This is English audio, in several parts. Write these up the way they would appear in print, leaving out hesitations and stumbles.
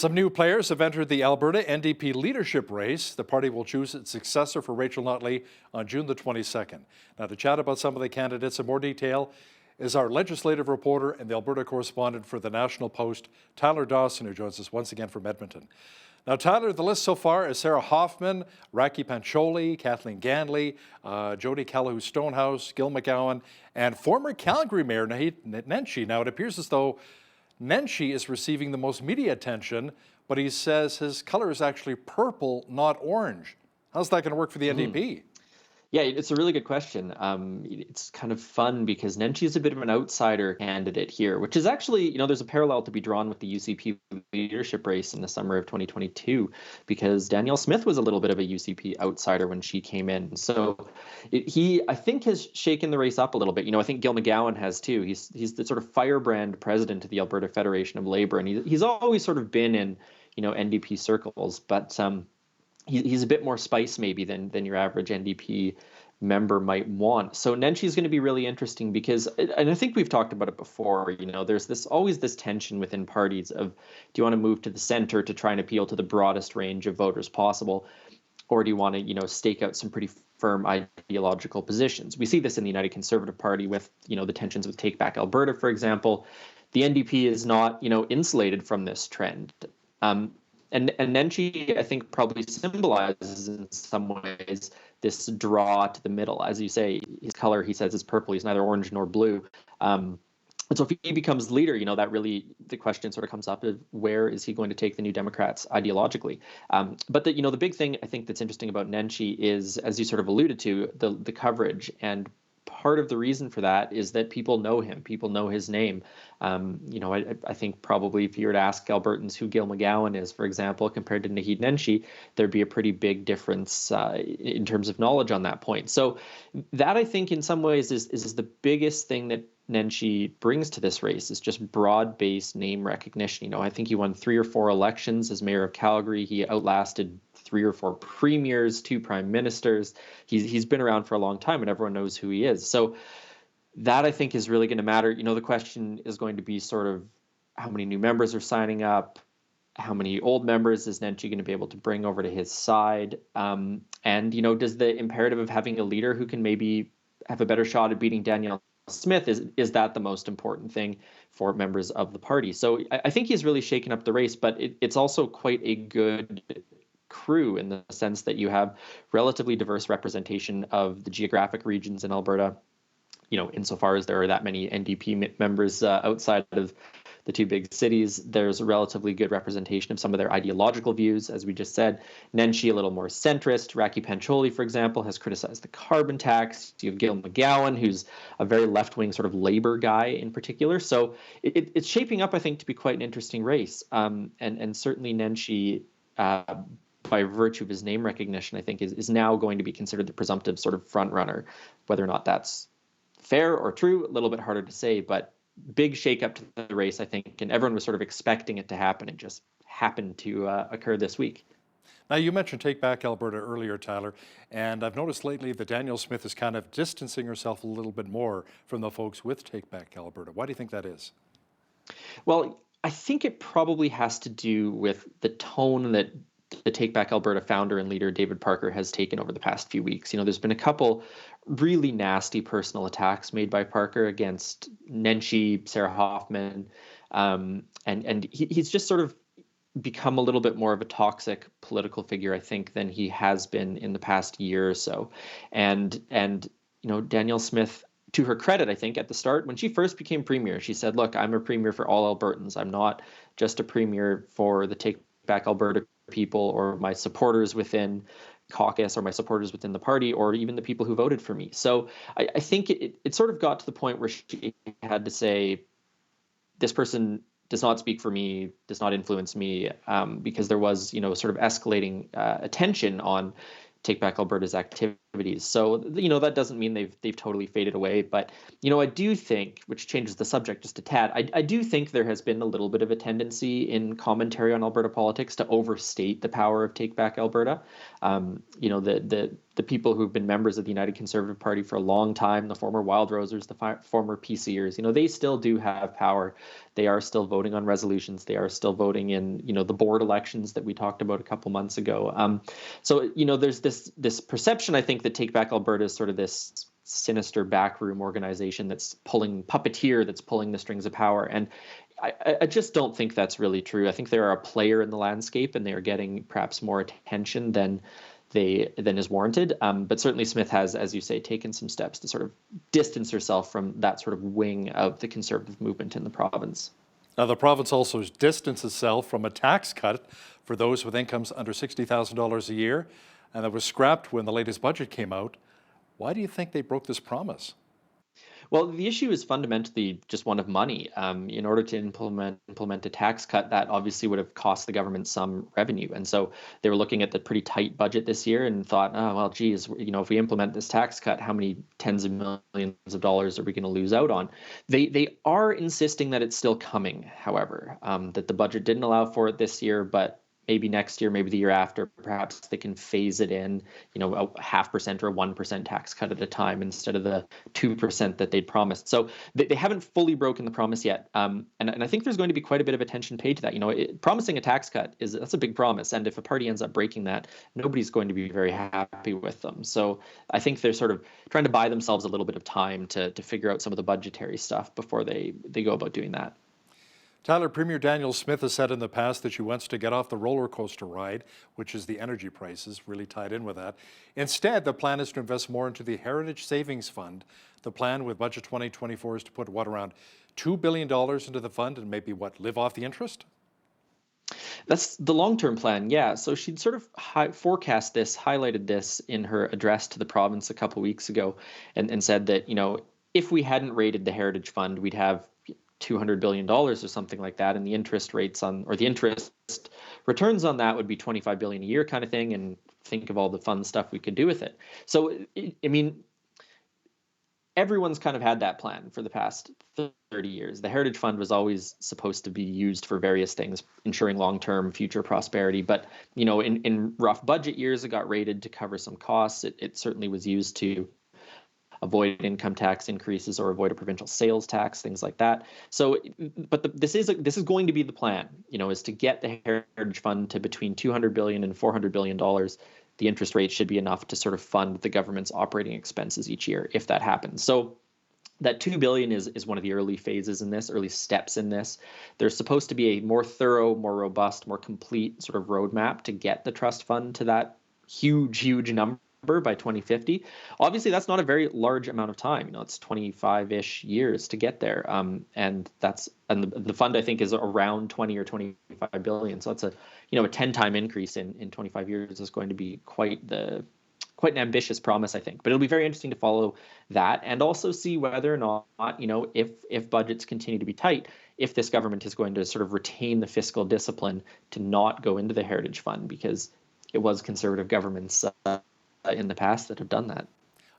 Some new players have entered the Alberta NDP leadership race. The party will choose its successor for Rachel Notley on June the 22nd. Now, to chat about some of the candidates in more detail is our legislative reporter and the Alberta correspondent for the National Post, Tyler Dawson, who joins us once again from Edmonton. Now, Tyler, the list so far is Sarah Hoffman, Raki Pancholi, Kathleen Ganley, Jody Calahoo-Stonehouse, Gil McGowan, and former Calgary Mayor Naheed Nenshi. Now, it appears as though Nenshi is receiving the most media attention, but he says his color is actually purple, not orange. How's that going to work for the NDP? Yeah, it's a really good question. It's kind of fun because Nenshi is a bit of an outsider candidate here, which is actually, there's a parallel to be drawn with the UCP leadership race in the summer of 2022, because Danielle Smith was a little bit of a UCP outsider when she came in. So he, I think, has shaken the race up a little bit. I think Gil McGowan has too. He's the sort of firebrand president of the Alberta Federation of Labor, and he's always sort of been in, NDP circles, but he's a bit more spice maybe than your average NDP member might want. So Nenshi is going to be really interesting because, and I think we've talked about it before, there's always this tension within parties of, do you want to move to the center to try and appeal to the broadest range of voters possible? Or do you want to, stake out some pretty firm ideological positions? We see this in the United Conservative Party with, the tensions with Take Back Alberta, for example. The NDP is not, insulated from this trend. And Nenshi, I think, probably symbolizes in some ways this draw to the middle. As you say, his color, he says, is purple. He's neither orange nor blue. And so if he becomes leader, that really, the question sort of comes up of where is he going to take the New Democrats ideologically? But the big thing I think that's interesting about Nenshi is, as you sort of alluded to, the coverage. And part of the reason for that is that people know him, people know his name. I think probably if you were to ask Albertans who Gil McGowan is, for example, compared to Naheed Nenshi, there'd be a pretty big difference in terms of knowledge on that point. So that, I think, in some ways is the biggest thing that Nenshi brings to this race, is just broad-based name recognition. I think he won 3 or 4 elections as mayor of Calgary. He outlasted 3 or 4 premiers, 2 prime ministers. He's been around for a long time, and everyone knows who he is. So that, I think, is really going to matter. The question is going to be sort of how many new members are signing up, how many old members is Nenshi going to be able to bring over to his side, and does the imperative of having a leader who can maybe have a better shot at beating Danielle Smith, is that the most important thing for members of the party? So I think he's really shaken up the race, but it's also quite a good crew in the sense that you have relatively diverse representation of the geographic regions in Alberta, insofar as there are that many NDP members outside of the 2 big cities. There's a relatively good representation of some of their ideological views, as we just said. Nenshi, a little more centrist. Raki Pancholi, for example, has criticized the carbon tax. You have Gil McGowan, who's a very left-wing sort of labor guy in particular. So it's shaping up, I think, to be quite an interesting race. And certainly Nenshi, by virtue of his name recognition, I think is now going to be considered the presumptive sort of front runner. Whether or not that's fair or true, a little bit harder to say, but big shakeup to the race, I think, and everyone was sort of expecting it to happen. It just happened to occur this week. Now, you mentioned Take Back Alberta earlier, Tyler, and I've noticed lately that Danielle Smith is kind of distancing herself a little bit more from the folks with Take Back Alberta. Why do you think that is? Well, I think it probably has to do with the tone that the Take Back Alberta founder and leader David Parker has taken over the past few weeks. There's been a couple really nasty personal attacks made by Parker against Nenshi, Sarah Hoffman, and he's just sort of become a little bit more of a toxic political figure, I think, than he has been in the past year or so. And Danielle Smith, to her credit, I think, at the start, when she first became premier, she said, look, I'm a premier for all Albertans. I'm not just a premier for the Take Back Alberta people or my supporters within caucus or my supporters within the party or even the people who voted for me. So I think it sort of got to the point where she had to say, this person does not speak for me, does not influence me, because there was, sort of escalating attention on Take Back Alberta's activities. So, that doesn't mean they've totally faded away. But, I do think, which changes the subject just a tad, I do think there has been a little bit of a tendency in commentary on Alberta politics to overstate the power of Take Back Alberta. The the people who've been members of the United Conservative Party for a long time, the former Wild Rosers, the former PCers, they still do have power. They are still voting on resolutions. They are still voting in, the board elections that we talked about a couple months ago. So, there's this perception, I think, that Take Back Alberta is sort of this sinister backroom organization that's pulling the strings of power. And I just don't think that's really true. I think they are a player in the landscape, and they are getting perhaps more attention than is warranted. But certainly Smith has, as you say, taken some steps to sort of distance herself from that sort of wing of the Conservative movement in the province. Now, the province also distanced itself from a tax cut for those with incomes under $60,000 a year, and that was scrapped when the latest budget came out. Why do you think they broke this promise? Well, the issue is fundamentally just one of money. In order to implement a tax cut, that obviously would have cost the government some revenue. And so they were looking at the pretty tight budget this year and thought, oh, well, geez, if we implement this tax cut, how many tens of millions of dollars are we going to lose out on? They are insisting that it's still coming, however, that the budget didn't allow for it this year, but maybe next year, maybe the year after, perhaps they can phase it in, a 0.5% or a 1% tax cut at a time instead of the 2% that they'd promised. So they haven't fully broken the promise yet. And I think there's going to be quite a bit of attention paid to that. Promising a tax cut that's a big promise. And if a party ends up breaking that, nobody's going to be very happy with them. So I think they're sort of trying to buy themselves a little bit of time to figure out some of the budgetary stuff before they go about doing that. Tyler, Premier Danielle Smith has said in the past that she wants to get off the roller coaster ride, which is the energy prices, really tied in with that. Instead, the plan is to invest more into the Heritage Savings Fund. The plan with Budget 2024 is to put, around $2 billion into the fund and maybe, live off the interest? That's the long-term plan, yeah. So she'd sort of highlighted this in her address to the province a couple weeks ago and said that, if we hadn't raided the Heritage Fund, we'd have $200 billion or something like that. And the interest returns on that would be $25 billion a year kind of thing. And think of all the fun stuff we could do with it. So, everyone's kind of had that plan for the past 30 years. The Heritage Fund was always supposed to be used for various things, ensuring long-term future prosperity. But, in rough budget years, it got raided to cover some costs. It certainly was used to avoid income tax increases or avoid a provincial sales tax, things like that. So, but this is going to be the plan, is to get the Heritage Fund to between $200 billion and $400 billion. The interest rate should be enough to sort of fund the government's operating expenses each year, if that happens. So that $2 billion is one of the early phases in this, early steps in this. There's supposed to be a more thorough, more robust, more complete sort of roadmap to get the trust fund to that huge number by 2050. Obviously, that's not a very large amount of time. It's 25-ish years to get there. And the fund, I think, is around 20 or 25 billion. So that's a 10-time increase in 25 years is going to be quite an ambitious promise, I think. But it'll be very interesting to follow that and also see whether or not, if budgets continue to be tight, if this government is going to sort of retain the fiscal discipline to not go into the Heritage Fund, because it was Conservative governments in the past that have done that.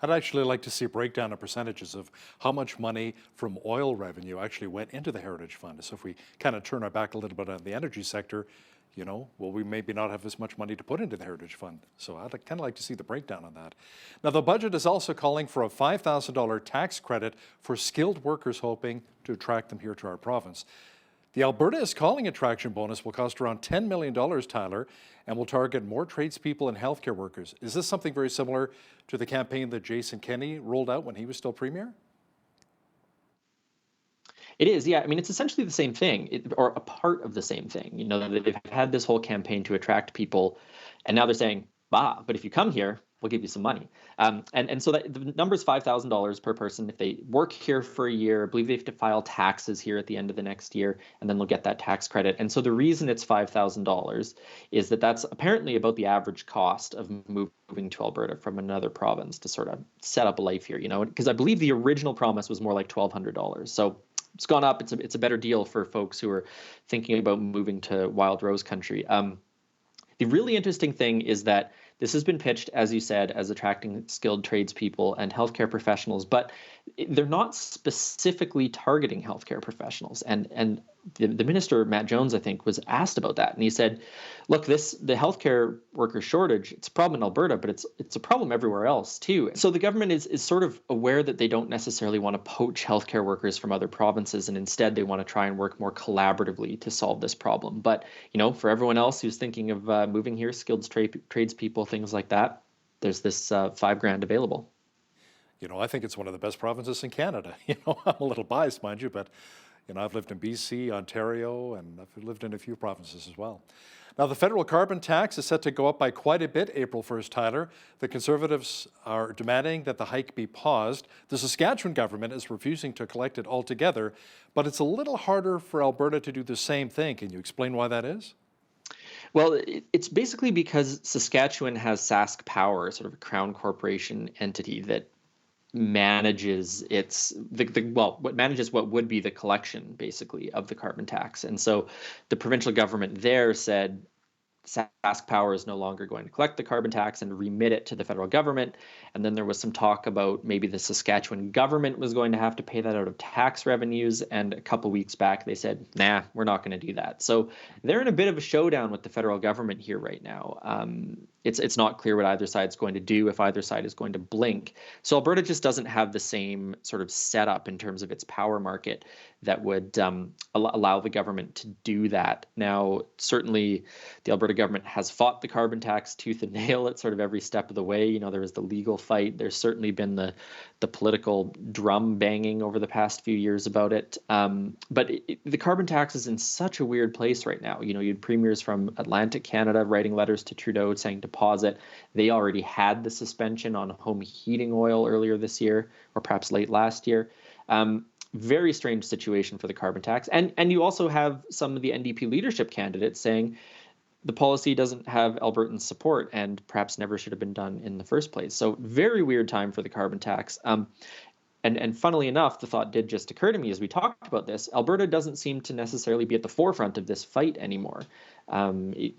I'd actually like to see a breakdown of percentages of how much money from oil revenue actually went into the Heritage Fund. So if we kind of turn our back a little bit on the energy sector, we maybe not have as much money to put into the Heritage Fund. So I'd kind of like to see the breakdown on that. Now, the budget is also calling for a $5,000 tax credit for skilled workers, hoping to attract them here to our province. The Alberta is Calling attraction bonus will cost around $10 million, Tyler, and will target more tradespeople and healthcare workers. Is this something very similar to the campaign that Jason Kenney rolled out when he was still premier? It is, yeah. It's essentially the same thing, or a part of the same thing. They've had this whole campaign to attract people, and now they're saying, but if you come here, we'll give you some money. And so that the number is $5,000 per person. If they work here for a year, I believe they have to file taxes here at the end of the next year, and then they'll get that tax credit. And so the reason it's $5,000 is that that's apparently about the average cost of moving to Alberta from another province to sort of set up a life here, because I believe the original promise was more like $1,200. So it's gone up. It's a better deal for folks who are thinking about moving to Wild Rose country. The really interesting thing is that this has been pitched, as you said, as attracting skilled tradespeople and healthcare professionals, but they're not specifically targeting healthcare professionals. And the minister, Matt Jones, I think, was asked about that, and he said, "Look, the healthcare worker shortage, it's a problem in Alberta, but it's a problem everywhere else too." So the government is sort of aware that they don't necessarily want to poach healthcare workers from other provinces, and instead they want to try and work more collaboratively to solve this problem. But for everyone else who's thinking of moving here, skilled tradespeople, things like that, there's this $5,000 available. I think it's one of the best provinces in Canada. I'm a little biased, mind you, but I've lived in BC, Ontario, and I've lived in a few provinces as well. Now, the federal carbon tax is set to go up by quite a bit April 1st, Tyler. The Conservatives are demanding that the hike be paused. The Saskatchewan government is refusing to collect it altogether, but it's a little harder for Alberta to do the same thing. Can you explain why that is? Well, it's basically because Saskatchewan has Sask Power, sort of a crown corporation entity that manages what manages what would be the collection basically of the carbon tax. And so the provincial government there said Sask Power is no longer going to collect the carbon tax and remit it to the federal government. And then there was some talk about maybe the Saskatchewan government was going to have to pay that out of tax revenues. And a couple weeks back, they said, nah, we're not going to do that. So they're in a bit of a showdown with the federal government here right now. It's not clear what either side's going to do, if either side is going to blink. So Alberta just doesn't have the same sort of setup in terms of its power market that would allow the government to do that. Now, certainly the Alberta government has fought the carbon tax tooth and nail at sort of every step of the way. There was the legal fight. There's certainly been the political drum banging over the past few years about it. But the carbon tax is in such a weird place right now. You had premiers from Atlantic Canada writing letters to Trudeau saying to pause it. They already had the suspension on home heating oil earlier this year, or perhaps late last year. Very strange situation for the carbon tax. And you also have some of the NDP leadership candidates saying the policy doesn't have Albertan support and perhaps never should have been done in the first place. So very weird time for the carbon tax. And funnily enough, the thought did just occur to me as we talked about this. Alberta doesn't seem to necessarily be at the forefront of this fight anymore. A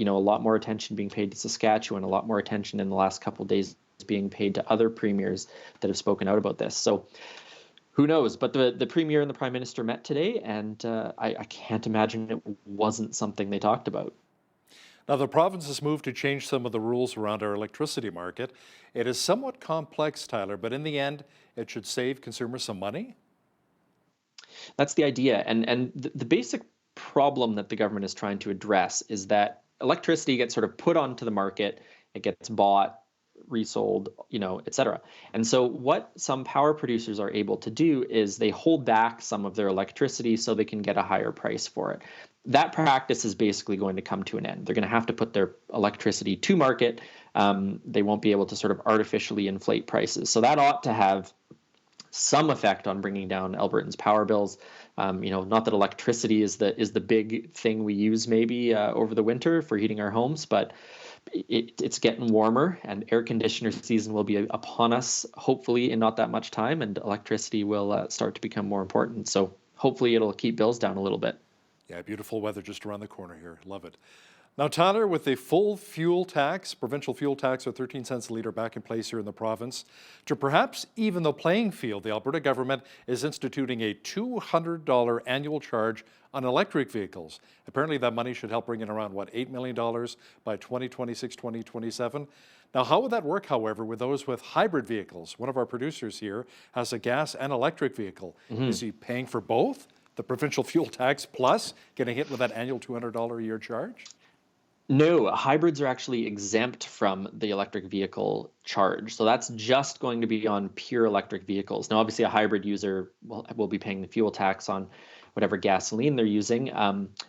lot more attention being paid to Saskatchewan, a lot more attention in the last couple of days being paid to other premiers that have spoken out about this. So who knows? But the premier and the prime minister met today, and I can't imagine it wasn't something they talked about. Now, the province has moved to change some of the rules around our electricity market. It is somewhat complex, Tyler, but in the end, it should save consumers some money. That's the idea. And the basic problem that the government is trying to address is that electricity gets sort of put onto the market, it gets bought, resold, et cetera. And so what some power producers are able to do is they hold back some of their electricity so they can get a higher price for it. That practice is basically going to come to an end. They're going to have to put their electricity to market. They won't be able to sort of artificially inflate prices. So that ought to have some effect on bringing down Albertans' power bills. Not that electricity is the big thing we use maybe over the winter for heating our homes, but it's getting warmer and air conditioner season will be upon us, hopefully in not that much time, and electricity will start to become more important. So hopefully it'll keep bills down a little bit. Yeah, beautiful weather just around the corner here. Love it. Now, Tyler, with the full fuel tax, provincial fuel tax of 13 cents a litre back in place here in the province, to perhaps even the playing field, the Alberta government is instituting a $200 annual charge on electric vehicles. Apparently that money should help bring in around, $8 million by 2026, 2027. Now, how would that work, however, with those with hybrid vehicles? One of our producers here has a gas and electric vehicle. Is he paying for both? The provincial fuel tax plus getting hit with that annual $200 a year charge? No, hybrids are actually exempt from the electric vehicle charge. So that's just going to be on pure electric vehicles. Now, obviously, a hybrid user will be paying the fuel tax on whatever gasoline they're using.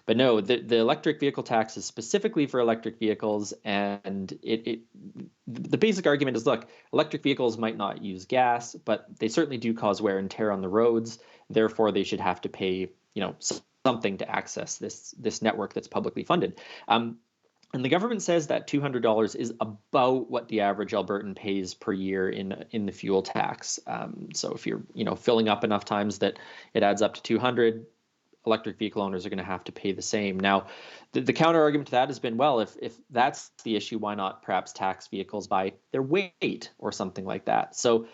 But no, the electric vehicle tax is specifically for electric vehicles. And the basic argument is, look, electric vehicles might not use gas, but they certainly do cause wear and tear on the roads. Therefore, they should have to pay, something to access this network that's publicly funded. And the government says that $200 is about what the average Albertan pays per year in the fuel tax. So if you're filling up enough times that it adds up to 200, electric vehicle owners are going to have to pay the same. Now, the counter argument to that has been, well, if that's the issue, why not perhaps tax vehicles by their weight or something like that? So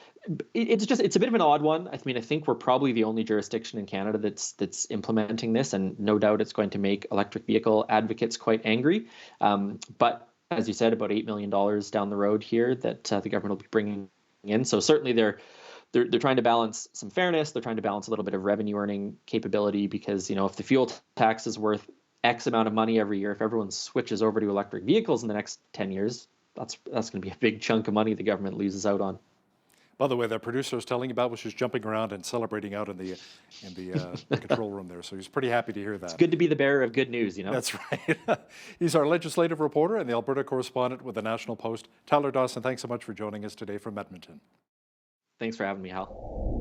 It's a bit of an odd one. I mean, I think we're probably the only jurisdiction in Canada that's implementing this, and no doubt it's going to make electric vehicle advocates quite angry. But as you said, about $8 million down the road here that the government will be bringing in. So certainly they're trying to balance some fairness. They're trying to balance a little bit of revenue earning capability, because if the fuel tax is worth X amount of money every year, if everyone switches over to electric vehicles in the next 10 years, that's going to be a big chunk of money the government loses out on. By the way, the producer I was telling you about was just jumping around and celebrating out in the control room there. So he's pretty happy to hear that. It's good to be the bearer of good news, That's right. He's our legislative reporter and the Alberta correspondent with the National Post. Tyler Dawson, thanks so much for joining us today from Edmonton. Thanks for having me, Hal.